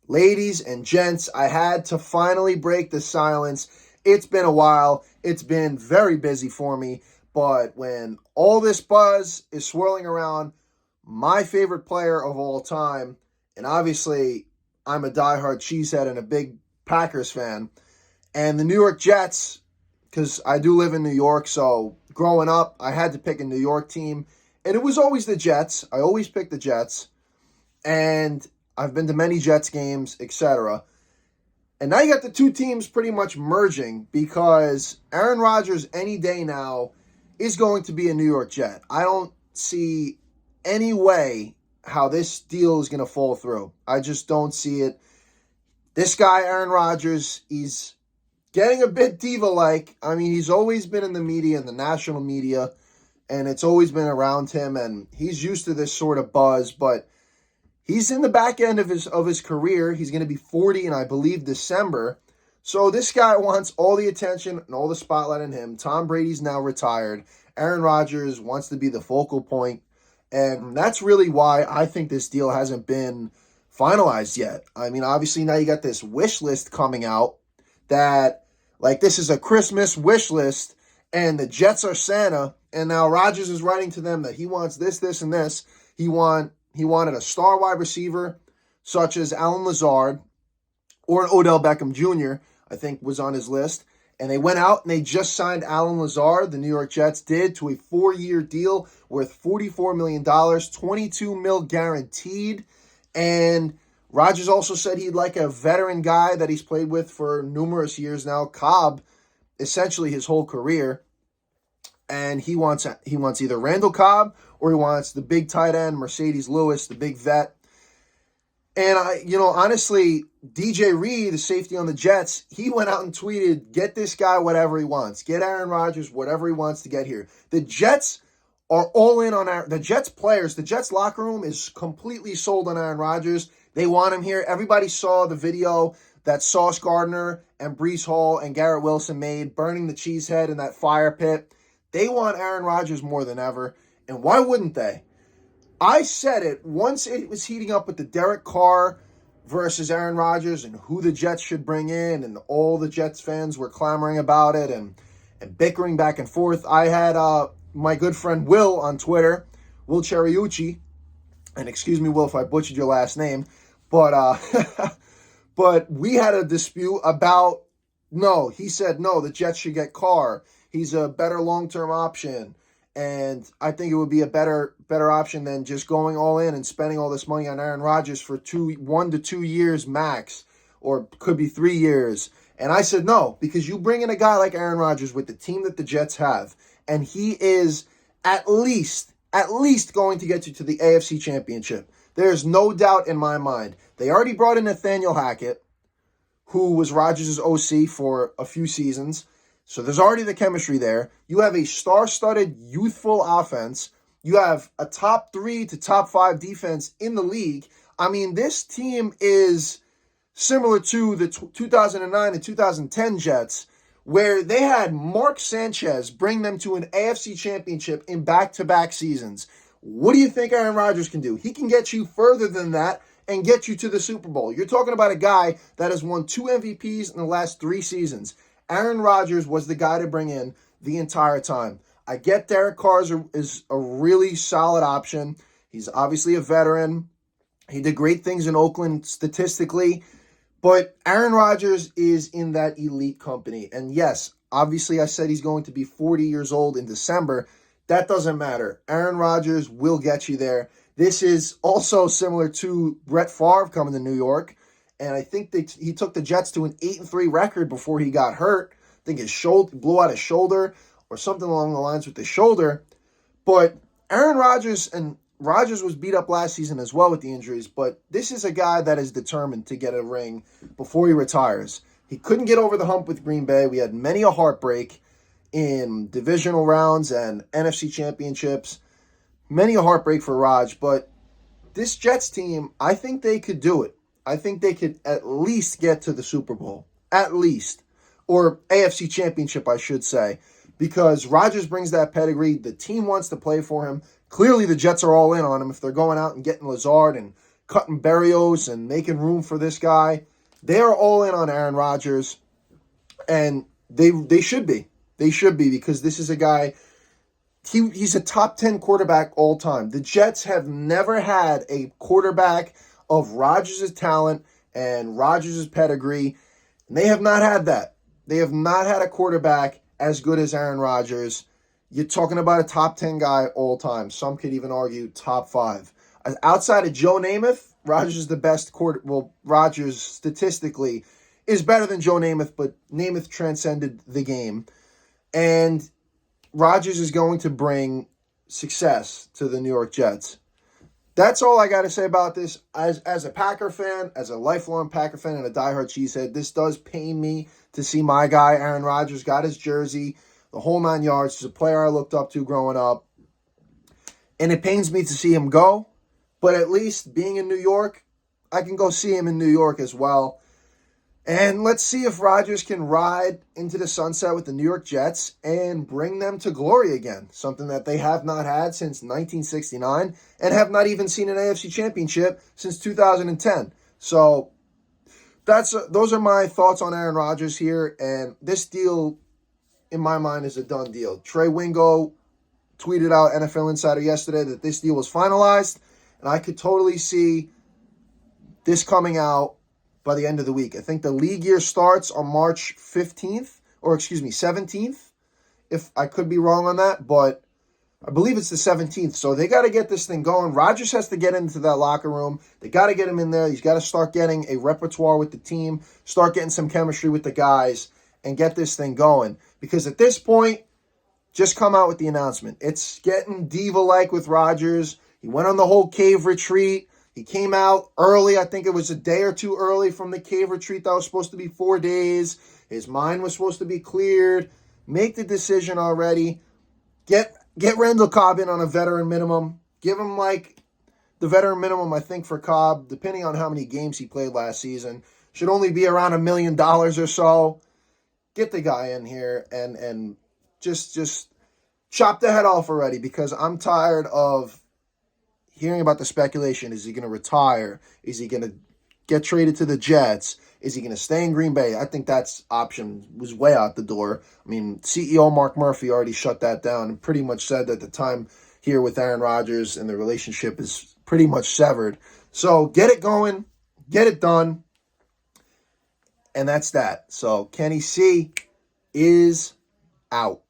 Ladies and gents, I had to finally break the silence. It's been a while. It's been very busy for me. But when all this buzz is swirling around, my favorite player of all time, and obviously I'm a diehard cheesehead and a big Packers fan, and the New York Jets, because I do live in New York, so growing up, I had to pick a New York team, and it was always the Jets. I always picked the Jets, and I've been to many Jets games, etc. And now you got the two teams pretty much merging because Aaron Rodgers any day now is going to be a New York Jet. I don't see any way how this deal is going to fall through. I just don't see it. This guy, Aaron Rodgers, he's getting a bit diva-like. I mean, he's always been in the media, in the national media, and it's always been around him, and he's used to this sort of buzz, but he's in the back end of his career. He's going to be 40 in, I believe, December. So this guy wants all the attention and all the spotlight on him. Tom Brady's now retired. Aaron Rodgers wants to be the focal point. And that's really why I think this deal hasn't been finalized yet. I mean, obviously now you got this wish list coming out that, like, this is a Christmas wish list and the Jets are Santa. And now Rodgers is writing to them that he wants this, this, and this. He wanted a star wide receiver such as Alan Lazard or an Odell Beckham Jr., I think was on his list. And they went out and they just signed Alan Lazard, the New York Jets did, to a 4-year deal worth $44 million, $22 million guaranteed. And Rodgers also said he'd like a veteran guy that he's played with for numerous years now, Cobb, essentially his whole career. And he wants either Randall Cobb or he wants the big tight end, Mercedes Lewis, the big vet. And honestly, DJ Reed, the safety on the Jets, he went out and tweeted, get this guy whatever he wants. Get Aaron Rodgers whatever he wants to get here. The Jets are all in on the Jets players. The Jets locker room is completely sold on Aaron Rodgers. They want him here. Everybody saw the video that Sauce Gardner and Breece Hall and Garrett Wilson made, burning the cheesehead in that fire pit. They want Aaron Rodgers more than ever. And why wouldn't they? I said it once it was heating up with the Derek Carr versus Aaron Rodgers and who the Jets should bring in, and all the Jets fans were clamoring about it and bickering back and forth. I had my good friend Will on Twitter, Will Cheriucci, and excuse me, Will, if I butchered your last name, but but we had a dispute about, no, he said no, the Jets should get Carr. He's a better long-term option. And I think it would be a better option than just going all in and spending all this money on Aaron Rodgers for 1 to 2 years max, or could be 3 years. And I said no, because you bring in a guy like Aaron Rodgers with the team that the Jets have, and he is at least going to get you to the AFC Championship. There's no doubt in my mind. They already brought in Nathaniel Hackett, who was Rodgers' OC for a few seasons. So there's already the chemistry there. You have a star-studded, youthful offense. You have a top 3 to top 5 defense in the league. I mean, this team is similar to the 2009 and 2010 Jets, where they had Mark Sanchez bring them to an AFC championship in back-to-back seasons. What do you think Aaron Rodgers can do? He can get you further than that and get you to the Super Bowl. You're talking about a guy that has won 2 MVPs in the last 3 seasons. Aaron Rodgers was the guy to bring in the entire time. I get Derek Carr is a really solid option. He's obviously a veteran. He did great things in Oakland statistically. But Aaron Rodgers is in that elite company. And yes, obviously I said he's going to be 40 years old in December. That doesn't matter. Aaron Rodgers will get you there. This is also similar to Brett Favre coming to New York. And I think he took the Jets to an 8-3 record before he got hurt. I think his shoulder blew out his shoulder or something along the lines with the shoulder. But Aaron Rodgers was beat up last season as well with the injuries. But this is a guy that is determined to get a ring before he retires. He couldn't get over the hump with Green Bay. We had many a heartbreak in divisional rounds and NFC championships. Many a heartbreak for Raj. But this Jets team, I think they could do it. I think they could at least get to the Super Bowl. At least. Or AFC Championship, I should say. Because Rodgers brings that pedigree. The team wants to play for him. Clearly, the Jets are all in on him if they're going out and getting Lazard and cutting Berrios and making room for this guy. They are all in on Aaron Rodgers, and they should be. They should be, because this is a guy, he's a top 10 quarterback all time. The Jets have never had a quarterback of Rodgers' talent and Rodgers' pedigree, and they have not had that. They have not had a quarterback as good as Aaron Rodgers. You're talking about a top 10 guy all time. Some could even argue top 5. Outside of Joe Namath, Rodgers is the best Rodgers statistically is better than Joe Namath, but Namath transcended the game. And Rodgers is going to bring success to the New York Jets. That's all I got to say about this. As a Packer fan, as a lifelong Packer fan and a diehard cheesehead, this does pain me to see my guy, Aaron Rodgers, got his jersey, the whole 9 yards. He's a player I looked up to growing up. And it pains me to see him go. But at least being in New York, I can go see him in New York as well. And let's see if Rodgers can ride into the sunset with the New York Jets and bring them to glory again. Something that they have not had since 1969 and have not even seen an AFC championship since 2010. So those are my thoughts on Aaron Rodgers here. And this deal, in my mind, is a done deal. Trey Wingo tweeted out NFL Insider yesterday that this deal was finalized. And I could totally see this coming out by the end of the week. I think the league year starts on March 15th, or 17th, if I could be wrong on that, but I believe it's the 17th. So they got to get this thing going. Rodgers has to get into that locker room. They got to get him in there. He's got to start getting a repertoire with the team, start getting some chemistry with the guys, and get this thing going. Because at this point, just come out with the announcement. It's getting diva-like with Rodgers. He went on the whole cave retreat. He came out early. I think it was a day or two early from the cave retreat that was supposed to be 4 days. His mind was supposed to be cleared. Make the decision already. Get Randall Cobb in on a veteran minimum. Give him like the veteran minimum, I think, for Cobb, depending on how many games he played last season. Should only be around $1 million or so. Get the guy in here and just chop the head off already, because I'm tired of hearing about the speculation. Is he going to retire? Is he going to get traded to the Jets? Is he going to stay in Green Bay? I think that's option was way out the door. I mean, CEO Mark Murphy already shut that down and pretty much said that the time here with Aaron Rodgers and the relationship is pretty much severed. So get it going, get it done, and that's that. So Kenny C is out.